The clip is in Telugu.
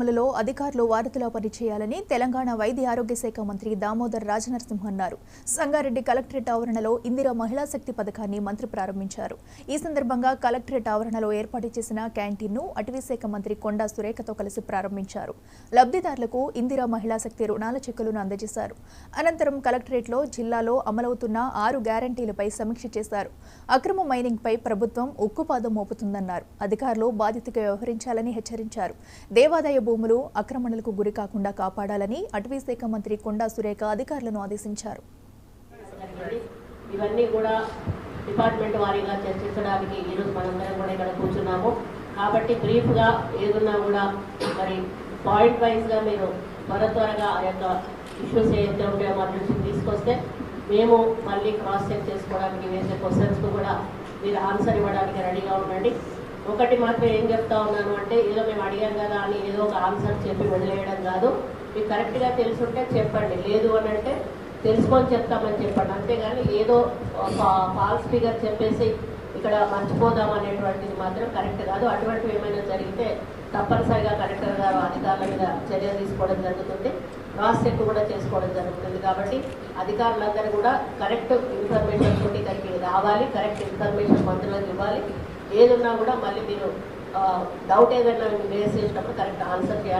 అమలులో అధికారులు వారధిలా పనిచేయాలని తెలంగాణ వైద్య ఆరోగ్య శాఖ మంత్రి దామోదర్ రాజనరసింహ అన్నారు. సంగారెడ్డి కలెక్టరేట్ ఆవరణలో ఇందిరా మహిళా శక్తి పథకాన్ని మంత్రి ప్రారంభించారు. ఈ సందర్భంగా కలెక్టరేట్ ఆవరణలో ఏర్పాటు చేసిన క్యాంటీన్ను అటవీ శాఖ మంత్రి కొండా సురేఖతో కలిసి ప్రారంభించారు. లబ్ధిదారులకు ఇందిరా మహిళా శక్తి రుణాల చెక్కులను అందజేశారు. అనంతరం కలెక్టరేట్లో జిల్లాలో అమలవుతున్న 6 గ్యారంటీలపై సమీక్ష చేశారు. అక్రమ మైనింగ్పై ప్రభుత్వం ఉక్కుపాదం మోపుతుందన్నారు. అధికారులు బాధ్యతగా వ్యవహరించాలని హెచ్చరించారు. దేవాదాయ భూములు ఆక్రమణలకు గురి కాకుండా కాపాడాలని అటవీ శాఖ మంత్రి కొండా సురేఖ అధికారులను ఆదేశించారు. ఇవన్నీ కూడా డిపార్ట్మెంట్ వారీగా చర్చించడానికి ఈరోజు మనందరం కూడా ఇక్కడ కూర్చున్నాము. కాబట్టి బ్రీఫ్గా ఏదున్నా కూడా మరి పాయింట్ వైజ్గా మీరు త్వరగా ఆ యొక్క ఇష్యూస్ ఏదైతే ఉంటాయో మా దృష్టికి తీసుకొస్తే మేము మళ్ళీ క్రాస్ చెక్ చేసుకోవడానికి వేసే క్వశ్చన్స్కు కూడా మీరు ఆన్సర్ ఇవ్వడానికి రెడీగా ఉండండి. ఒకటి మాత్రం ఏం చెప్తా ఉన్నాను అంటే ఏదో మేము అడిగాం కదా అని ఏదో ఒక ఆన్సర్ చెప్పి వదిలేయడం కాదు. మీకు కరెక్ట్గా తెలుసుంటే చెప్పండి, లేదు అని అంటే తెలుసుకొని చెప్తామని చెప్పండి. అంతేగాని ఏదో ఫాల్స్ ఫిగర్ చెప్పేసి ఇక్కడ మర్చిపోదాం అనేటువంటిది మాత్రం కరెక్ట్ కాదు. అటువంటివి ఏమైనా జరిగితే తప్పనిసరిగా కలెక్టర్ గారు అధికారుల మీద చర్య తీసుకోవడం జరుగుతుంది, క్రాస్ చెక్ కూడా చేసుకోవడం జరుగుతుంది. కాబట్టి అధికారులందరూ కూడా కరెక్ట్ ఇన్ఫర్మేషన్ తోటి ఇక్కడికి రావాలి, కరెక్ట్ ఇన్ఫర్మేషన్ మంత్రులకు ఇవ్వాలి. ఏదున్నా కూడా మళ్ళీ మీరు డౌట్ ఏదైనా రేస్ చేసినప్పుడు కరెక్ట్ ఆన్సర్ చేయాలి.